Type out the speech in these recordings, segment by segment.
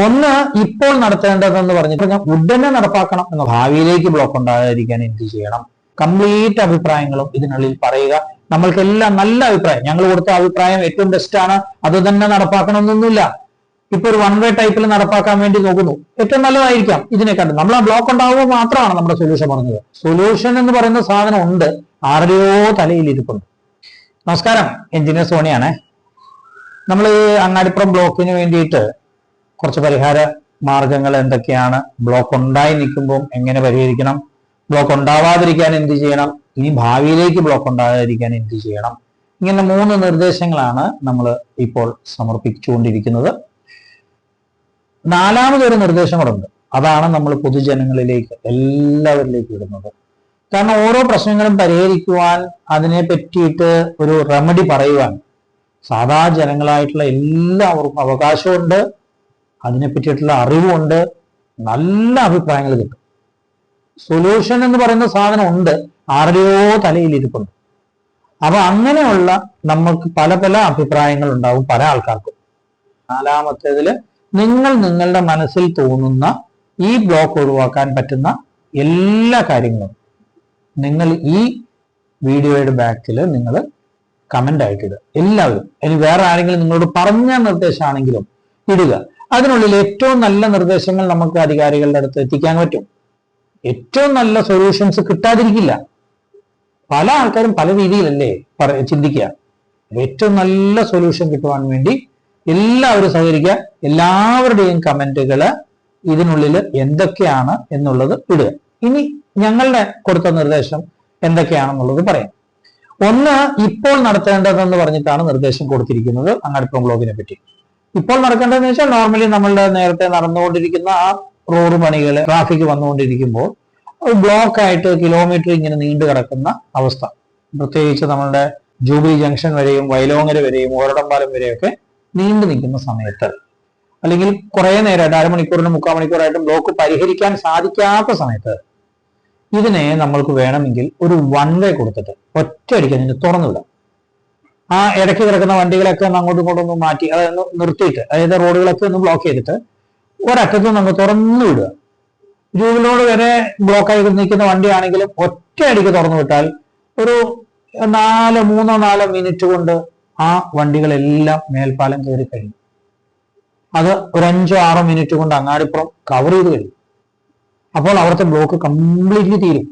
ഒന്ന് ഇപ്പോൾ നടത്തേണ്ടതെന്ന് പറഞ്ഞിട്ട് ഞാൻ ഉടനെ നടപ്പാക്കണം എന്ന ഭാവിയിലേക്ക് ബ്ലോക്ക് ഉണ്ടാകാതിരിക്കാൻ എന്ത് ചെയ്യണം, കംപ്ലീറ്റ് അഭിപ്രായങ്ങളും ഇതിനുള്ളിൽ പറയുക. നമ്മൾക്കെല്ലാം നല്ല അഭിപ്രായം, ഞങ്ങൾ കൊടുത്ത അഭിപ്രായം ഏറ്റവും ബെസ്റ്റ് ആണ്, അത് തന്നെ നടപ്പാക്കണം എന്നൊന്നുമില്ല. ഇപ്പൊ ഒരു വൺ വേ ടൈപ്പിൽ നടപ്പാക്കാൻ വേണ്ടി നോക്കുന്നു, ഏറ്റവും നല്ലതായിരിക്കാം ഇതിനെ കണ്ട്. നമ്മൾ ആ ബ്ലോക്ക് ഉണ്ടാവുമ്പോൾ മാത്രമാണ് നമ്മുടെ സൊല്യൂഷൻ പറഞ്ഞത്. സൊല്യൂഷൻ എന്ന് പറയുന്ന സാധനം ഉണ്ട്, ആരുടെയോ തലയിൽ ഇരിപ്പുണ്ട്. നമസ്കാരം, എഞ്ചിനീയർ സോണിയാണ്. നമ്മൾ ഈ അങ്ങാടിപ്പുറം ബ്ലോക്കിന് വേണ്ടിയിട്ട് കുറച്ച് പരിഹാര മാർഗങ്ങൾ എന്തൊക്കെയാണ്, ബ്ലോക്ക് ഉണ്ടായി നിൽക്കുമ്പോൾ എങ്ങനെ പരിഹരിക്കണം, ബ്ലോക്ക് ഉണ്ടാവാതിരിക്കാൻ എന്ത് ചെയ്യണം, ഇനി ഭാവിയിലേക്ക് ബ്ലോക്ക് ഉണ്ടാകാതിരിക്കാൻ എന്ത് ചെയ്യണം, ഇങ്ങനെ 3 നിർദ്ദേശങ്ങളാണ് നമ്മൾ ഇപ്പോൾ സമർപ്പിച്ചുകൊണ്ടിരിക്കുന്നത്. 4മതൊരു നിർദ്ദേശം കൂടെ ഉണ്ട്, അതാണ് നമ്മൾ പൊതുജനങ്ങളിലേക്ക് എല്ലാവരിലേക്ക് ഇടുന്നത്. കാരണം ഓരോ പ്രശ്നങ്ങളും പരിഹരിക്കുവാൻ, അതിനെ പറ്റിയിട്ട് ഒരു റെമഡി പറയുവാൻ സാധാ ജനങ്ങളായിട്ടുള്ള എല്ലാവർക്കും അവകാശമുണ്ട്, അതിനെ പറ്റിയിട്ടുള്ള അറിവുണ്ട്, നല്ല അഭിപ്രായങ്ങൾ കിട്ടും. സൊല്യൂഷൻ എന്ന് പറയുന്ന സാധനം ഉണ്ട്, ആരുടെയോ തലയിൽ ഇരിപ്പുണ്ട്. അപ്പൊ അങ്ങനെയുള്ള നമുക്ക് പല പല അഭിപ്രായങ്ങൾ ഉണ്ടാവും പല ആൾക്കാർക്കും. 4മത്തേതില് നിങ്ങൾ നിങ്ങളുടെ മനസ്സിൽ തോന്നുന്ന ഈ ബ്ലോക്ക് ഒഴിവാക്കാൻ പറ്റുന്ന എല്ലാ കാര്യങ്ങളും നിങ്ങൾ ഈ വീഡിയോയുടെ ബാക്കിൽ നിങ്ങൾ കമന്റ് ആയിട്ട് ഇടുക. എല്ലാവരും, ഇനി വേറെ ആരെങ്കിലും നിങ്ങളോട് പറഞ്ഞ നിർദ്ദേശമാണെങ്കിലും ഇടുക. അതിനുള്ളിൽ ഏറ്റവും നല്ല നിർദ്ദേശങ്ങൾ നമുക്ക് അധികാരികളുടെ അടുത്ത് എത്തിക്കാൻ പറ്റും. ഏറ്റവും നല്ല സൊല്യൂഷൻസ് കിട്ടാതിരിക്കില്ല. പല ആൾക്കാരും പല രീതിയിലല്ലേ ചിന്തിക്കുക. ഏറ്റവും നല്ല സൊല്യൂഷൻ കിട്ടുവാൻ വേണ്ടി എല്ലാവരും സഹകരിക്കുക. എല്ലാവരുടെയും കമന്റുകള് ഇതിനുള്ളിൽ എന്തൊക്കെയാണ് എന്നുള്ളത് ഇടുക. ഇനി ഞങ്ങളുടെ കൊടുത്ത നിർദ്ദേശം എന്തൊക്കെയാണെന്നുള്ളത് പറയാം. ഒന്ന്, ഇപ്പോൾ നടത്തേണ്ടതെന്ന് പറഞ്ഞിട്ടാണ് നിർദ്ദേശം കൊടുത്തിരിക്കുന്നത് അങ്ങാടിപ്പുറം ബ്ലോക്കിനെ പറ്റി. ഇപ്പോൾ നടക്കേണ്ടതെന്ന് വെച്ചാൽ നോർമലി നമ്മളുടെ നേരത്തെ നടന്നുകൊണ്ടിരിക്കുന്ന ആ റോഡ് പണികൾ, ട്രാഫിക് വന്നുകൊണ്ടിരിക്കുമ്പോൾ ബ്ലോക്ക് ആയിട്ട് കിലോമീറ്റർ ഇങ്ങനെ നീണ്ടു കിടക്കുന്ന അവസ്ഥ, പ്രത്യേകിച്ച് നമ്മളുടെ ജൂബിലി ജംഗ്ഷൻ വരെയും വയലോങ്ങര വരെയും ഓരടമ്പാലം വരെയൊക്കെ നീണ്ടു നിൽക്കുന്ന സമയത്ത്, അല്ലെങ്കിൽ കുറെ നേരമായിട്ട് 1/2 മണിക്കൂറിനും 3/4 മണിക്കൂറായിട്ടും ബ്ലോക്ക് പരിഹരിക്കാൻ സാധിക്കാത്ത സമയത്ത് ഇതിനെ നമ്മൾക്ക് വേണമെങ്കിൽ ഒരു വൺ വേ കൊടുത്തിട്ട് ഒറ്റയടിക്ക് അതിന് തുറന്നുവിടാം. ആ ഇടയ്ക്ക് കിടക്കുന്ന വണ്ടികളൊക്കെ ഒന്ന് അങ്ങോട്ടും ഇങ്ങോട്ടും ഒന്ന് മാറ്റി, അതൊന്ന് നിർത്തിയിട്ട്, അതായത് റോഡുകളൊക്കെ ഒന്ന് ബ്ലോക്ക് ചെയ്തിട്ട് ഒരറ്റത്തും നമ്മൾ തുറന്നു വിടുക. ജൂബിലോട് വരെ ബ്ലോക്കായി നിൽക്കുന്ന വണ്ടിയാണെങ്കിലും ഒറ്റയടിക്ക് തുറന്നു വിട്ടാൽ ഒരു 3-4 മിനിറ്റ് കൊണ്ട് ആ വണ്ടികളെല്ലാം മേൽപ്പാലം കയറി കഴിയും. അത് ഒരു 5-6 മിനിറ്റ് കൊണ്ട് അങ്ങാടിപ്പുറം കവർ ചെയ്ത് കഴിയും. അപ്പോൾ അവിടുത്തെ ബ്ലോക്ക് കംപ്ലീറ്റ്ലി തീരും.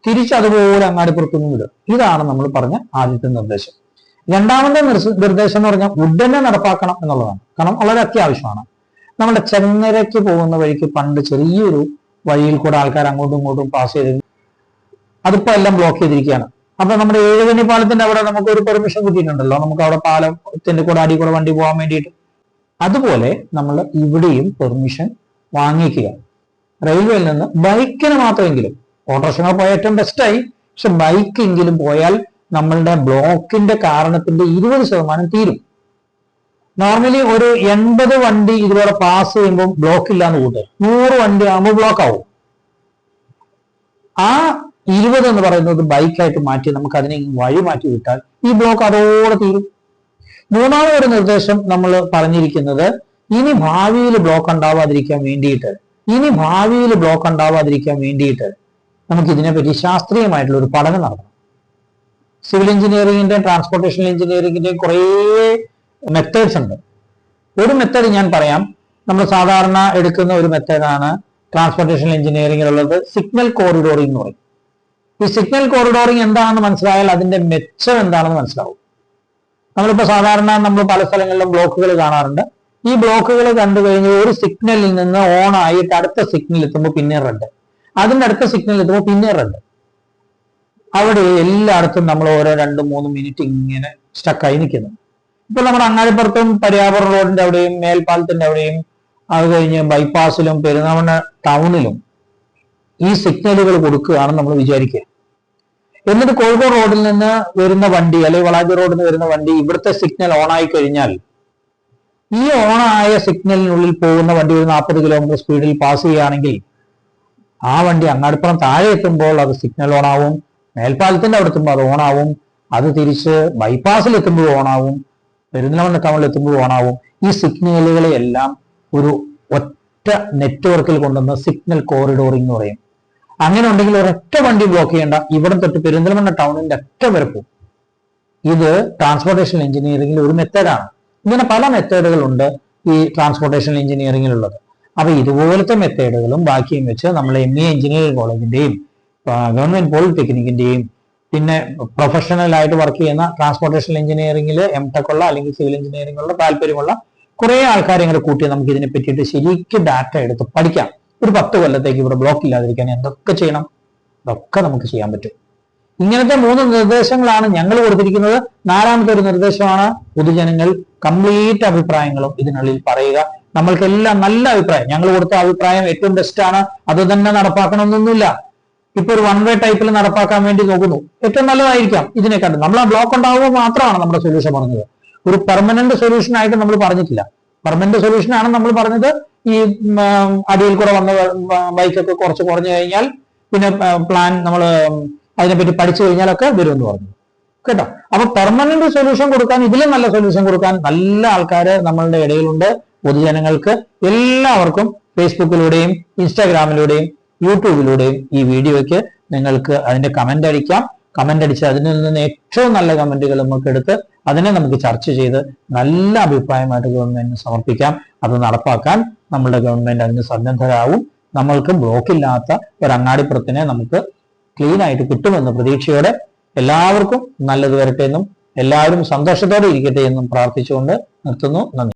തിരിച്ചതുപോലെ അങ്ങാടിപ്പുറത്തൊന്നും വിടുക. ഇതാണ് നമ്മൾ പറഞ്ഞ ആദ്യത്തെ നിർദ്ദേശം. 2മത്തെ നിർദ്ദേശം എന്ന് പറഞ്ഞാൽ ഉടനെ നടപ്പാക്കണം എന്നുള്ളതാണ്. കാരണം വളരെ അത്യാവശ്യമാണ്. നമ്മുടെ ചെങ്ങരയ്ക്ക് പോകുന്ന വഴിക്ക് പണ്ട് ചെറിയൊരു വഴിയിൽ കൂടെ ആൾക്കാർ അങ്ങോട്ടും ഇങ്ങോട്ടും പാസ് ചെയ്ത്, അതിപ്പോ എല്ലാം ബ്ലോക്ക് ചെയ്തിരിക്കുകയാണ്. അപ്പൊ നമ്മുടെ ഏഴുകണി പാലത്തിന്റെ അവിടെ നമുക്ക് ഒരു പെർമിഷൻ കിട്ടിയിട്ടുണ്ടല്ലോ, നമുക്ക് അവിടെ പാലത്തിന്റെ കൂടെ അടി കൂടെ വണ്ടി പോകാൻ വേണ്ടിയിട്ട്. അതുപോലെ നമ്മൾ ഇവിടെയും പെർമിഷൻ വാങ്ങിക്കുക. റെയിൽവേയിൽ നിന്ന് ബൈക്കിന് മാത്രമെങ്കിലും, ഓട്ടോറിക്ഷകൾ പോയാൽ ഏറ്റവും ബെസ്റ്റായി, പക്ഷെ ബൈക്കെങ്കിലും പോയാൽ നമ്മളുടെ ബ്ലോക്കിന്റെ കാരണത്തിന്റെ 20% തീരും. നോർമലി ഒരു 80 വണ്ടി ഇതുപോലെ പാസ് ചെയ്യുമ്പോൾ ബ്ലോക്ക് ഇല്ലാന്ന് കൂട്ടുക, 100 വണ്ടി ആകുമ്പോൾ ബ്ലോക്ക് ആവും. ആ 20 എന്ന് പറയുന്നത് ബൈക്കായിട്ട് മാറ്റി നമുക്ക് അതിനെ വഴി മാറ്റി വിട്ടാൽ ഈ ബ്ലോക്ക് അതോടെ തീരും. 3മതൊരു നിർദ്ദേശം നമ്മൾ പറഞ്ഞിരിക്കുന്നത്, ഇനി ഭാവിയിൽ ബ്ലോക്ക് ഉണ്ടാവാതിരിക്കാൻ വേണ്ടിയിട്ട് നമുക്ക് ഇതിനെപ്പറ്റി ശാസ്ത്രീയമായിട്ടുള്ള ഒരു പഠനം നടത്തണം. സിവിൽ എഞ്ചിനീയറിംഗിന്റെയും ട്രാൻസ്പോർട്ടേഷൻ എഞ്ചിനീയറിംഗിന്റെയും കുറേ മെത്തേഡ്സ് ഉണ്ട്. ഒരു മെത്തേഡ് ഞാൻ പറയാം. നമ്മൾ സാധാരണ എടുക്കുന്ന ഒരു മെത്തേഡാണ് ട്രാൻസ്പോർട്ടേഷൻ എഞ്ചിനീയറിംഗിലുള്ളത്, സിഗ്നൽ കോറിഡോറിംഗ് എന്ന് പറയും. ഈ സിഗ്നൽ കോറിഡോറിംഗ് എന്താണെന്ന് മനസ്സിലായാൽ അതിന്റെ മെച്ചം എന്താണെന്ന് മനസ്സിലാവും. നമ്മളിപ്പോ സാധാരണ നമ്മൾ പല സ്ഥലങ്ങളിലും ബ്ലോക്കുകൾ കാണാറുണ്ട്. ഈ ബ്ലോക്കുകൾ കണ്ടു കഴിഞ്ഞ് ഒരു സിഗ്നലിൽ നിന്ന് ഓൺ ആയിട്ട് അടുത്ത സിഗ്നൽ എത്തുമ്പോൾ പിന്നെ റെഡ്, അതിന്റെ അടുത്ത സിഗ്നൽ എത്തുമ്പോൾ പിന്നെ റെഡ്. അവിടെ എല്ലായിടത്തും നമ്മൾ ഓരോ 2-3 മിനിറ്റ് ഇങ്ങനെ സ്റ്റക്കായി നിൽക്കുന്നു. ഇപ്പൊ നമ്മുടെ അങ്ങാടിപ്പുറത്തും പരിയാപുരം റോഡിന്റെ അവിടെയും മേൽപ്പാലത്തിന്റെ അവിടെയും അത് കഴിഞ്ഞ് ബൈപ്പാസിലും പെരുന്നാമണ്ണ ടൗണിലും ഈ സിഗ്നലുകൾ കൊടുക്കുകയാണെന്ന് നമ്മൾ വിചാരിക്കുക. എന്നിട്ട് കോഴിക്കോട് റോഡിൽ നിന്ന് വരുന്ന വണ്ടി, അല്ലെങ്കിൽ വളാഞ്ചി റോഡിൽ നിന്ന് വരുന്ന വണ്ടി ഇവിടുത്തെ സിഗ്നൽ ഓൺ ആയി കഴിഞ്ഞാൽ ഈ ഓണായ സിഗ്നലിനുള്ളിൽ പോകുന്ന വണ്ടി ഒരു 40 കിലോമീറ്റർ സ്പീഡിൽ പാസ് ചെയ്യുകയാണെങ്കിൽ ആ വണ്ടി അങ്ങാടിപ്പുറം താഴെ എത്തുമ്പോൾ അത് സിഗ്നൽ ഓണാവും, മേൽപ്പാലത്തിന്റെ അവിടെ എത്തുമ്പോൾ അത് ഓണാവും, അത് തിരിച്ച് ബൈപ്പാസിൽ എത്തുമ്പോൾ ഓണാവും, പെരുന്തൽമണ്ണ ടൗണിൽ എത്തുമ്പോൾ ഓണാവും. ഈ സിഗ്നലുകളെ എല്ലാം ഒരു ഒറ്റ നെറ്റ്വർക്കിൽ കൊണ്ടുവന്ന് സിഗ്നൽ കോറിഡോറിംഗ് എന്ന് പറയും. അങ്ങനെ ഉണ്ടെങ്കിൽ ഒരൊറ്റ വണ്ടി ബ്ലോക്ക് ചെയ്യേണ്ട, ഇവിടെ തൊട്ട് പെരിന്തൽമണ്ണ ടൗണിന്റെ അറ്റം വരെ പോകും. ഇത് ട്രാൻസ്പോർട്ടേഷൻ എഞ്ചിനീയറിംഗിൽ ഒരു മെത്തേഡാണ്. ഇങ്ങനെ പല മെത്തേഡുകളുണ്ട് ഈ ട്രാൻസ്പോർട്ടേഷൻ എഞ്ചിനീയറിംഗിലുള്ളത്. അപ്പൊ ഇതുപോലത്തെ മെത്തേഡുകളും ബാക്കിയും വെച്ച് നമ്മൾ ME എഞ്ചിനീയറിംഗ് കോളേജിന്റെയും ഗവൺമെന്റ് പോളിടെക്നിക്കിന്റെയും പിന്നെ പ്രൊഫഷണൽ ആയിട്ട് വർക്ക് ചെയ്യുന്ന ട്രാൻസ്പോർട്ടേഷൻ എഞ്ചിനീയറിംഗിൽ MTech ഉള്ള അല്ലെങ്കിൽ സിവിൽ എഞ്ചിനീയറിംഗുള്ള താല്പര്യമുള്ള കുറെ ആൾക്കാരെ ഇങ്ങനെ കൂട്ടി നമുക്ക് ഇതിനെ പറ്റിയിട്ട് ശരിക്കും ഡാറ്റ എടുത്ത് പഠിക്കാം. ഒരു 10 കൊല്ലത്തേക്ക് ഇവിടെ ബ്ലോക്ക് ഇല്ലാതിരിക്കാൻ എന്തൊക്കെ ചെയ്യണം, അതൊക്കെ നമുക്ക് ചെയ്യാൻ പറ്റും. ഇങ്ങനത്തെ 3 നിർദ്ദേശങ്ങളാണ് ഞങ്ങൾ കൊടുത്തിരിക്കുന്നത്. 4ാമത്തെ ഒരു നിർദ്ദേശമാണ് പൊതുജനങ്ങൾ കംപ്ലീറ്റ് അഭിപ്രായങ്ങളും ഇതിനുള്ളിൽ പറയുക. നമ്മൾക്കെല്ലാം നല്ല അഭിപ്രായം, ഞങ്ങൾ കൊടുത്ത അഭിപ്രായം ഏറ്റവും ബെസ്റ്റ് ആണ്, അത് തന്നെ നടപ്പാക്കണമെന്നൊന്നുമില്ല. ഇപ്പൊ ഒരു 1 വേ ടൈപ്പിൽ നടപ്പാക്കാൻ വേണ്ടി നോക്കുന്നു, ഏറ്റവും നല്ലതായിരിക്കാം ഇതിനെക്കാട്ടും. നമ്മൾ ആ ബ്ലോക്ക് ഉണ്ടാവുമ്പോൾ മാത്രമാണ് നമ്മുടെ സൊല്യൂഷൻ പറഞ്ഞത്. ഒരു പെർമനന്റ് സൊല്യൂഷൻ ആയിട്ട് നമ്മൾ പറഞ്ഞിട്ടില്ല. പെർമനന്റ് സൊല്യൂഷൻ ആണ് നമ്മൾ പറഞ്ഞത് ഈ അടിയിൽ കൂടെ വന്ന ബൈക്കൊക്കെ കുറച്ച് കുറഞ്ഞു കഴിഞ്ഞാൽ പിന്നെ പ്ലാൻ നമ്മൾ അതിനെപ്പറ്റി പഠിച്ചു കഴിഞ്ഞാലൊക്കെ വരുമെന്ന് പറഞ്ഞു കേട്ടോ. അപ്പൊ പെർമനന്റ് സൊല്യൂഷൻ കൊടുക്കാൻ, ഇതിലും നല്ല സൊല്യൂഷൻ കൊടുക്കാൻ നല്ല ആൾക്കാര് നമ്മളുടെ ഇടയിലുണ്ട്. പൊതുജനങ്ങൾക്ക് എല്ലാവർക്കും ഫേസ്ബുക്കിലൂടെയും ഇൻസ്റ്റാഗ്രാമിലൂടെയും യൂട്യൂബിലൂടെയും ഈ വീഡിയോയ്ക്ക് നിങ്ങൾക്ക് അതിന്റെ കമന്റ് അടിക്കാം. കമന്റ് അടിച്ച് അതിൽ നിന്ന് ഏറ്റവും നല്ല കമന്റുകൾ നമുക്ക് എടുത്ത് അതിനെ നമുക്ക് ചർച്ച ചെയ്ത് നല്ല അഭിപ്രായമായിട്ട് ഗവൺമെന്റിന് സമർപ്പിക്കാം. അത് നടപ്പാക്കാൻ നമ്മളുടെ ഗവൺമെന്റ് അതിന് സന്നദ്ധരാകും. നമ്മൾക്ക് ബ്ലോക്കില്ലാത്ത ഒരു അങ്ങാടിപ്പുറത്തിനെ നമുക്ക് ക്ലീൻ ആയിട്ട് കിട്ടുമെന്ന പ്രതീക്ഷയോടെ എല്ലാവർക്കും നല്ലത് വരട്ടെ എന്നും എല്ലാവരും സന്തോഷത്തോടെ ഇരിക്കട്ടെ എന്നും പ്രാർത്ഥിച്ചുകൊണ്ട് നിർത്തുന്നു. നന്ദി.